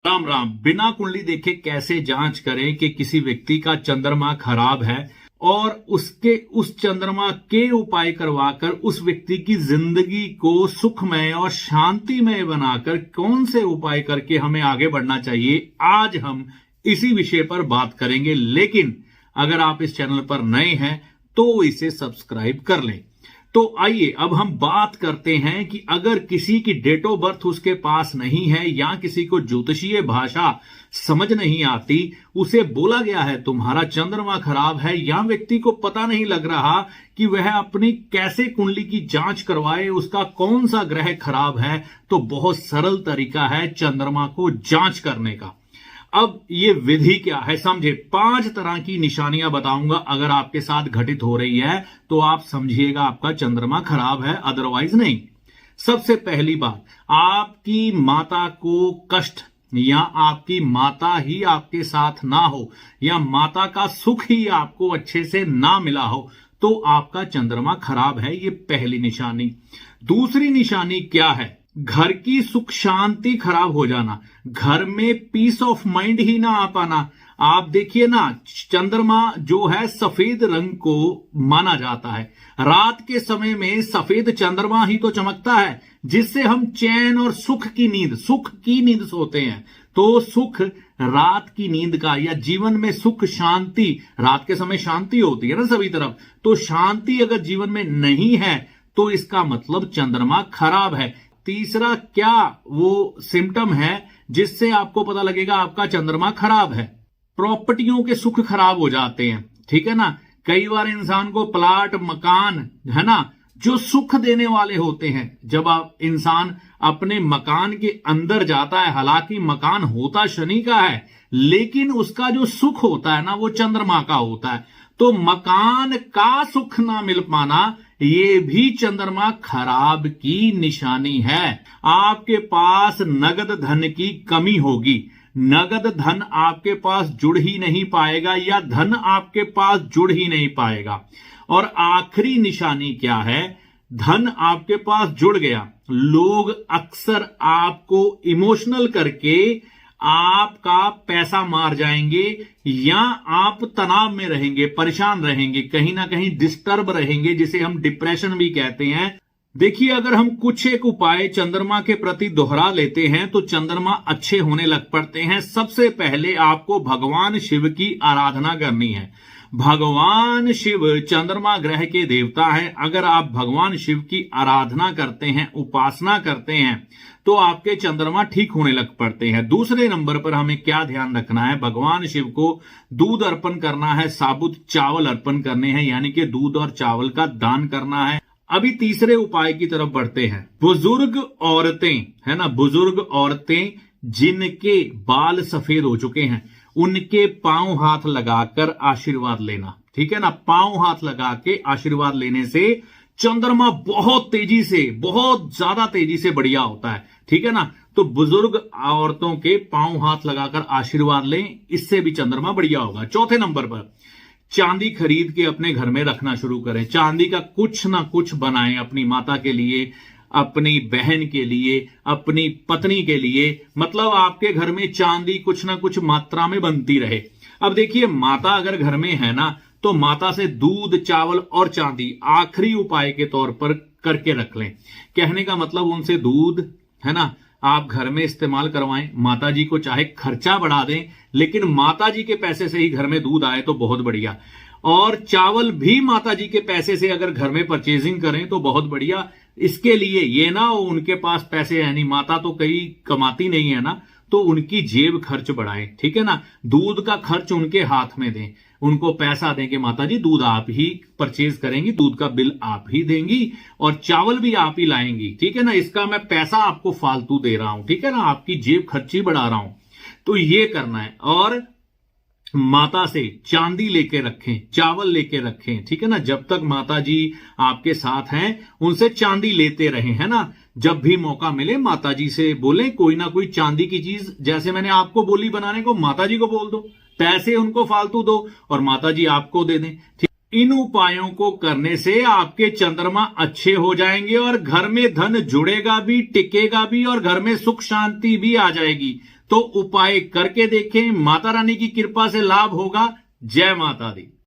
राम राम। बिना कुंडली देखे कैसे जांच करें कि किसी व्यक्ति का चंद्रमा खराब है और उसके उस चंद्रमा के उपाय करवाकर उस व्यक्ति की जिंदगी को सुखमय और शांतिमय बनाकर कौन से उपाय करके हमें आगे बढ़ना चाहिए, आज हम इसी विषय पर बात करेंगे। लेकिन अगर आप इस चैनल पर नए हैं तो इसे सब्सक्राइब कर लें। तो आइए अब हम बात करते हैं कि अगर किसी की डेट ऑफ बर्थ उसके पास नहीं है या किसी को ज्योतिषीय भाषा समझ नहीं आती, उसे बोला गया है तुम्हारा चंद्रमा खराब है, या व्यक्ति को पता नहीं लग रहा कि वह अपनी कैसे कुंडली की जांच करवाए, उसका कौन सा ग्रह खराब है, तो बहुत सरल तरीका है चंद्रमा को जांच करने का। अब ये विधि क्या है समझे। 5 तरह की निशानियां बताऊंगा, अगर आपके साथ घटित हो रही है तो आप समझिएगा आपका चंद्रमा खराब है, अदरवाइज नहीं। सबसे पहली बात, आपकी माता को कष्ट या आपकी माता ही आपके साथ ना हो या माता का सुख ही आपको अच्छे से ना मिला हो तो आपका चंद्रमा खराब है, ये पहली निशानी। दूसरी निशानी क्या है, घर की सुख शांति खराब हो जाना, घर में पीस ऑफ माइंड ही ना आ पाना। आप देखिए ना, चंद्रमा जो है सफेद रंग को माना जाता है, रात के समय में सफेद चंद्रमा ही तो चमकता है जिससे हम चैन और सुख की नींद सोते हैं। तो सुख रात की नींद का, या जीवन में सुख शांति, रात के समय शांति होती है ना सभी तरफ, तो शांति अगर जीवन में नहीं है तो इसका मतलब चंद्रमा खराब है। तीसरा क्या वो सिम्टम है जिससे आपको पता लगेगा आपका चंद्रमा खराब है, प्रॉपर्टियों के सुख खराब हो जाते हैं, ठीक है ना। कई बार इंसान को प्लाट मकान है ना जो सुख देने वाले होते हैं, जब आप इंसान अपने मकान के अंदर जाता है, हालांकि मकान होता शनि का है लेकिन उसका जो सुख होता है ना वो चंद्रमा का होता है, तो मकान का सुख ना मिल पाना ये भी चंद्रमा खराब की निशानी है। आपके पास नगद धन की कमी होगी, नगद धन आपके पास जुड़ ही नहीं पाएगा या धन आपके पास जुड़ ही नहीं पाएगा। और आखिरी निशानी क्या है, धन आपके पास जुड़ गया, लोग अक्सर आपको इमोशनल करके आपका पैसा मार जाएंगे या आप तनाव में रहेंगे, परेशान रहेंगे, कहीं ना कहीं डिस्टर्ब रहेंगे, जिसे हम डिप्रेशन भी कहते हैं। देखिए, अगर हम कुछ एक उपाय चंद्रमा के प्रति दोहरा लेते हैं तो चंद्रमा अच्छे होने लग पड़ते हैं। सबसे पहले आपको भगवान शिव की आराधना करनी है। भगवान शिव चंद्रमा ग्रह के देवता हैं। अगर आप भगवान शिव की आराधना करते हैं, उपासना करते हैं, तो आपके चंद्रमा ठीक होने लग पड़ते हैं। दूसरे नंबर पर हमें क्या ध्यान रखना है, भगवान शिव को दूध अर्पण करना है, साबुत चावल अर्पण करने हैं, यानी कि दूध और चावल का दान करना है। अभी तीसरे उपाय की तरफ बढ़ते हैं। बुजुर्ग औरतें है ना, बुजुर्ग औरतें जिनके बाल सफेद हो चुके हैं उनके पांव हाथ लगाकर आशीर्वाद लेना, ठीक है ना। पांव हाथ लगा के आशीर्वाद लेने से चंद्रमा बहुत तेजी से, बहुत ज्यादा तेजी से बढ़िया होता है, ठीक है ना। तो बुजुर्ग औरतों के पांव हाथ लगाकर आशीर्वाद लें, इससे भी चंद्रमा बढ़िया होगा। चौथे नंबर पर चांदी खरीद के अपने घर में रखना शुरू करें। चांदी का कुछ ना कुछ बनाएं, अपनी माता के लिए, अपनी बहन के लिए, अपनी पत्नी के लिए, मतलब आपके घर में चांदी कुछ ना कुछ मात्रा में बनती रहे। अब देखिए, माता अगर घर में है ना तो माता से दूध, चावल और चांदी आखिरी उपाय के तौर पर करके रख लें। कहने का मतलब उनसे दूध है ना आप घर में इस्तेमाल करवाएं। माता जी को चाहे खर्चा बढ़ा दें लेकिन माता जी के पैसे से ही घर में दूध आए तो बहुत बढ़िया। और चावल भी माता जी के पैसे से अगर घर में परचेजिंग करें तो बहुत बढ़िया। इसके लिए ये ना हो उनके पास पैसे है नहीं, माता तो कहीं कमाती नहीं है ना, तो उनकी जेब खर्च बढ़ाएं, ठीक है ना। दूध का खर्च उनके हाथ में दें, उनको पैसा दें कि माता जी दूध आप ही परचेज करेंगी, दूध का बिल आप ही देंगी और चावल भी आप ही लाएंगी, ठीक है ना। इसका मैं पैसा आपको फालतू दे रहा हूं, ठीक है ना, आपकी जेब खर्ची बढ़ा रहा हूं, तो ये करना है। और माता से चांदी लेके रखें, चावल लेके रखें, ठीक है ना। जब तक माता जी आपके साथ हैं उनसे चांदी लेते रहें, है ना। जब भी मौका मिले माता जी से बोलें कोई ना कोई चांदी की चीज, जैसे मैंने आपको बोली बनाने को, माता जी को बोल दो, पैसे उनको फालतू दो और माता जी आपको दे दें। इन उपायों को करने से आपके चंद्रमा अच्छे हो जाएंगे और घर में धन जुड़ेगा भी, टिकेगा भी और घर में सुख शांति भी आ जाएगी। तो उपाय करके देखें, माता रानी की कृपा से लाभ होगा। जय माता दी।